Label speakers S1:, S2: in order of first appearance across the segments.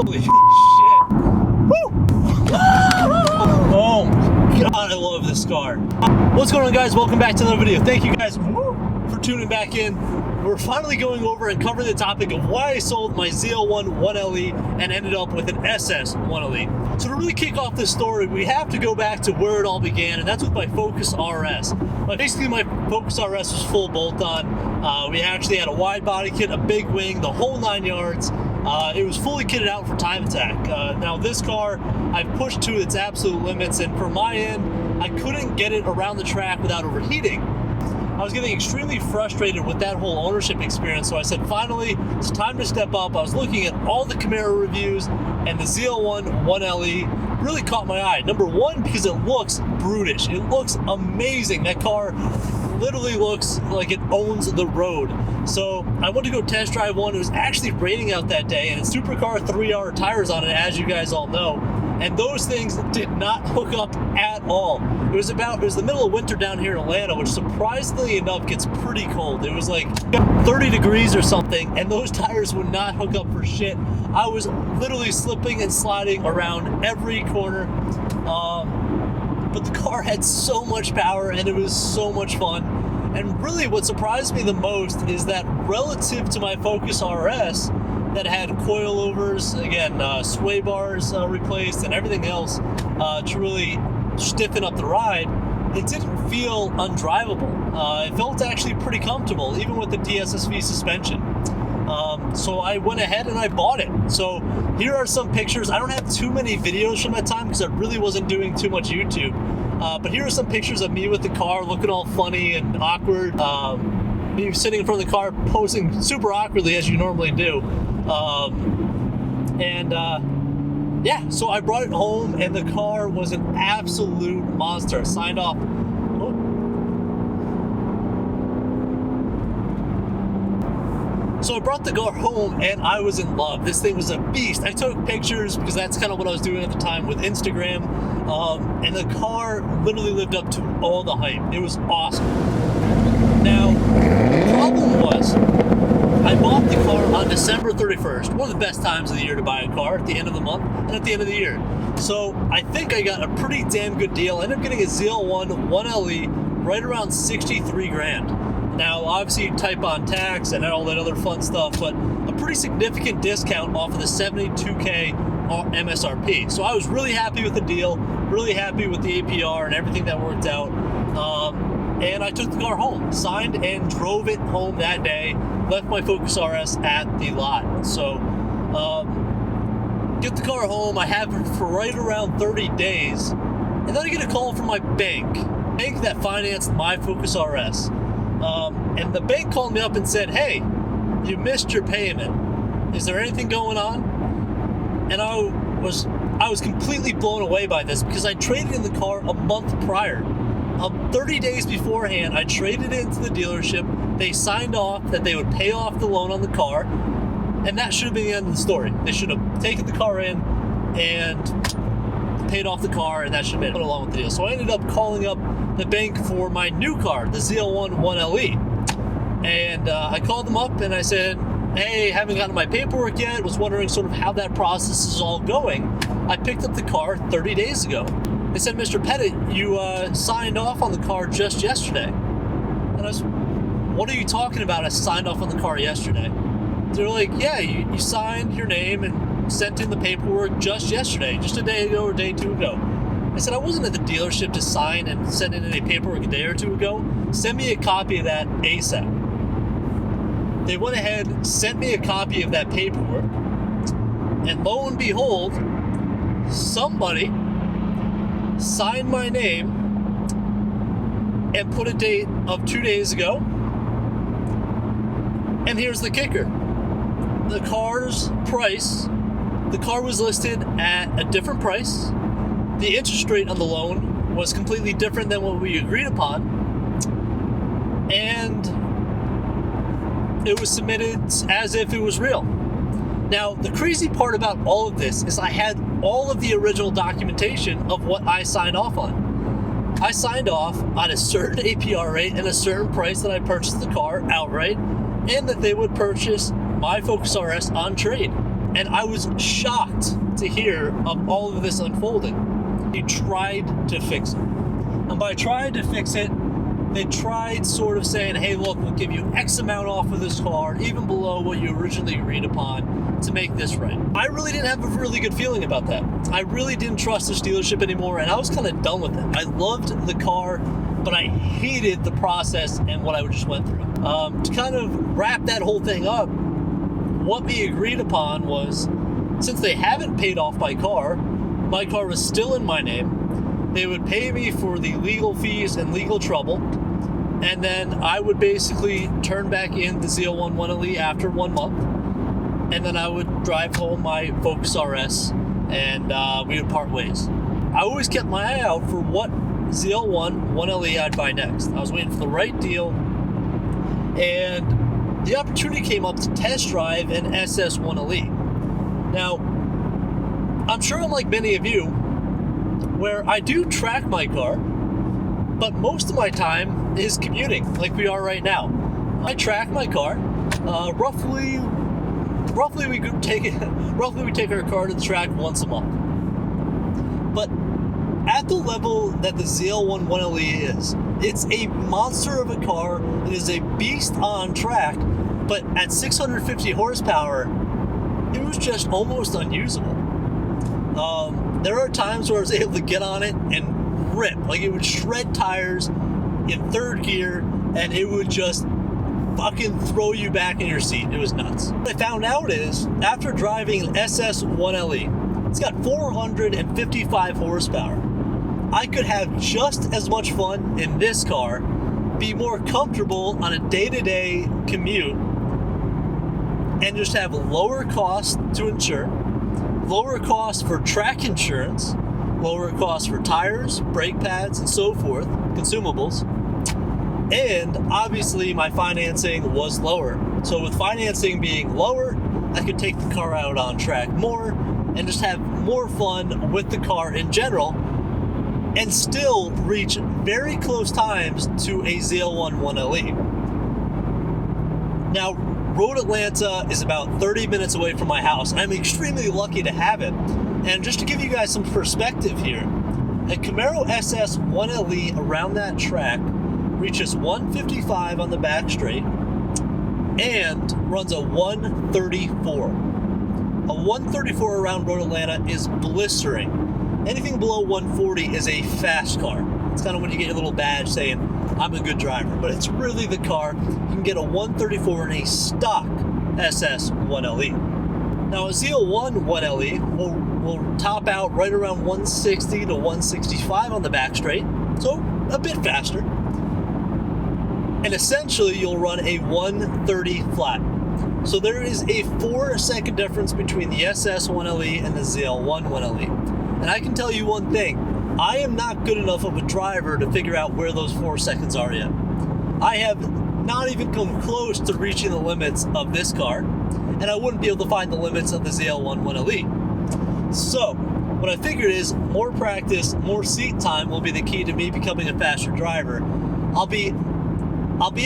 S1: Holy shit. Woo! Oh God, I love this car. What's going on, guys? Welcome back to another video. Thank you guys for tuning back in. We're finally going over and covering the topic of why I sold my ZL1 1LE and ended up with an SS 1LE. So to really kick off this story, we have to go back to where it all began, and that's with my Focus RS. Basically, my Focus RS was full bolt-on. We actually had a wide body kit, a big wing, the whole 9 yards. It was fully kitted out for time attack. Now this car, I've pushed to its absolute limits, and for my end, I couldn't get it around the track without overheating. I was getting extremely frustrated with that whole ownership experience, so I said, finally, it's time to step up. I was looking at all the Camaro reviews, and the ZL1 1LE really caught my eye. Number one, because it looks brutish. It looks amazing. That car literally looks like it owns the road. So I went to go test drive one. It was actually raining out that day, and it's supercar 3R tires on it, as you guys all know. And those things did not hook up at all. It was the middle of winter down here in Atlanta, which surprisingly enough gets pretty cold. It was like 30 degrees or something, and those tires would not hook up for shit. I was literally slipping and sliding around every corner. But the car had so much power, and it was so much fun. And really what surprised me the most is that relative to my Focus RS, that had coilovers, again, sway bars replaced and everything else to really stiffen up the ride, it didn't feel undrivable. It felt actually pretty comfortable, even with the DSSV suspension. So I went ahead and I bought it. So here are some pictures. I don't have too many videos from that time because I really wasn't doing too much YouTube. But here are some pictures of me with the car looking all funny and awkward. Me sitting in front of the car posing super awkwardly as you normally do. Yeah, so I brought it home and the car was an absolute monster. Signed off. So I brought the car home and I was in love. This thing was a beast. I took pictures because that's kind of what I was doing at the time with Instagram. And the car literally lived up to all the hype. It was awesome. Now, the problem was, I bought the car on December 31st, one of the best times of the year to buy a car, at the end of the month and at the end of the year. So I think I got a pretty damn good deal. I ended up getting a ZL1 1LE right around 63 grand. Now, obviously you type on tax and all that other fun stuff, but a pretty significant discount off of the 72K MSRP. So I was really happy with the deal, really happy with the APR and everything that worked out. And I took the car home, signed and drove it home that day, left my Focus RS at the lot. So, get the car home, I have it for right around 30 days, and then I get a call from my bank that financed my Focus RS. And the bank called me up and said, hey, you missed your payment. Is there anything going on? And I was completely blown away by this because I traded in the car a month prior. 30 days beforehand, I traded it into the dealership. They signed off that they would pay off the loan on the car, and that should have been the end of the story. They should have taken the car in and paid off the car, and that should have been put along with the deal. So I ended up calling up the bank for my new car, the ZL1 1LE. And I called them up and I said, hey, haven't gotten my paperwork yet, was wondering sort of how that process is all going. I picked up the car 30 days ago. They said, Mr. Pettit, you signed off on the car just yesterday. And I was, what are you talking about? I signed off on the car yesterday. They're like, yeah, you signed your name and sent in the paperwork just yesterday, just a day ago or a day or two ago. I said, I wasn't at the dealership to sign and send in any paperwork a day or two ago. Send me a copy of that ASAP. They went ahead, sent me a copy of that paperwork, and lo and behold, somebody signed my name and put a date of 2 days ago. And here's the kicker. The car's price, the car was listed at a different price. The interest rate on the loan was completely different than what we agreed upon. And it was submitted as if it was real. Now, the crazy part about all of this is I had all of the original documentation of what I signed off on. I signed off on a certain APR rate and a certain price that I purchased the car outright, and that they would purchase my Focus RS on trade. And I was shocked to hear of all of this unfolding. They tried to fix it. And by trying to fix it, they tried sort of saying, hey, look, we'll give you X amount off of this car, even below what you originally agreed upon, to make this right. I really didn't have a really good feeling about that. I really didn't trust this dealership anymore, and I was kind of done with it. I loved the car, but I hated the process and what I just went through. To kind of wrap that whole thing up, what we agreed upon was, since they haven't paid off my car was still in my name, they would pay me for the legal fees and legal trouble, and then I would basically turn back in the ZL1 1LE after 1 month, and then I would drive home my Focus RS, and we would part ways. I always kept my eye out for what ZL1 1LE I'd buy next. I was waiting for the right deal, and the opportunity came up to test drive an SS1LE. Now, I'm sure I'm like many of you, where I do track my car, but most of my time is commuting, like we are right now. I track my car. Roughly we take our car to the track once a month. But at the level that the ZL1 1LE is, it's a monster of a car. It is a beast on track, but at 650 horsepower, it was just almost unusable. There are times where I was able to get on it and rip, like it would shred tires in third gear, and it would just fucking throw you back in your seat. It was nuts. What I found out is, after driving an SS1LE, it's got 455 horsepower. I could have just as much fun in this car, be more comfortable on a day-to-day commute, and just have lower cost to insure, lower cost for track insurance, lower cost for tires, brake pads, and so forth, consumables. And obviously my financing was lower. So with financing being lower, I could take the car out on track more and just have more fun with the car in general, and still reach very close times to a ZL1 1LE. Now, Road Atlanta is about 30 minutes away from my house. I'm extremely lucky to have it. And just to give you guys some perspective here, a Camaro SS 1LE around that track reaches 155 on the back straight and runs a 134. A 134 around Road Atlanta is blistering. Anything below 140 is a fast car. It's kind of when you get your little badge saying, I'm a good driver, but it's really the car. You can get a 134 in a stock SS 1LE. Now a ZL1 1LE will top out right around 160 to 165 on the back straight, so a bit faster. And essentially you'll run a 130 flat. So there is a 4-second difference between the SS 1LE and the ZL1 1LE. And I can tell you one thing, I am not good enough of a driver to figure out where those 4 seconds are yet. I have not even come close to reaching the limits of this car, and I wouldn't be able to find the limits of the ZL1 1LE. So, what I figured is more practice, more seat time will be the key to me becoming a faster driver. I'll be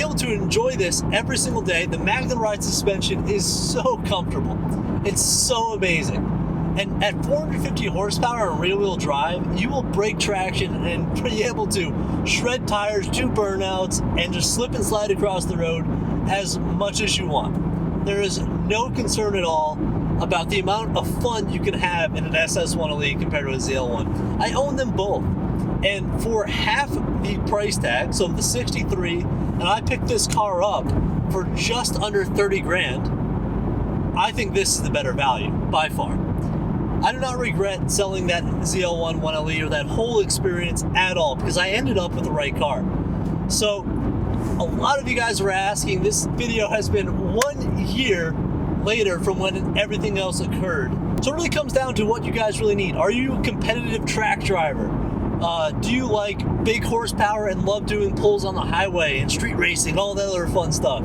S1: able to enjoy this every single day. The Magnum Ride suspension is so comfortable. It's so amazing. And at 450 horsepower on rear-wheel drive, you will break traction and be able to shred tires, do burnouts, and just slip and slide across the road as much as you want. There is no concern at all about the amount of fun you can have in an SS1LE compared to a ZL1. I own them both. And for half the price tag, so the 63, and I picked this car up for just under 30 grand, I think this is the better value, by far. I do not regret selling that ZL1 1LE or that whole experience at all, because I ended up with the right car. So, a lot of you guys were asking, this video has been 1 year later from when everything else occurred. So it really comes down to what you guys really need. Are you a competitive track driver? Do you like big horsepower and love doing pulls on the highway and street racing, all that other fun stuff?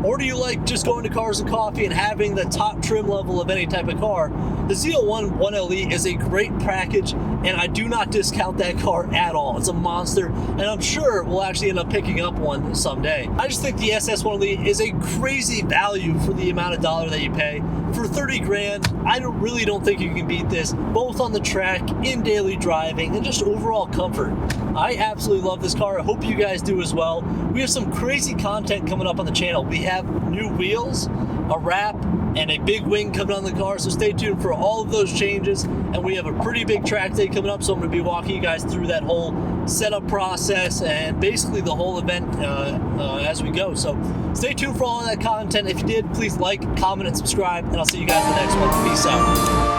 S1: Or do you like just going to Cars and Coffee and having the top trim level of any type of car? The ZL1 1LE is a great package, and I do not discount that car at all. It's a monster, and I'm sure we'll actually end up picking up one someday. I just think the SS1LE is a crazy value for the amount of dollar that you pay. For 30 grand, I really don't think you can beat this, both on the track, in daily driving, and just overall comfort. I absolutely love this car. I hope you guys do as well. We have some crazy content coming up on the channel. We have new wheels, a wrap, and a big wing coming on the car, so stay tuned for all of those changes. And we have a pretty big track day coming up, so I'm going to be walking you guys through that whole setup process and basically the whole event as we go. So stay tuned for all of that content. If you did, please like, comment, and subscribe, and I'll see you guys in the next one. Peace out.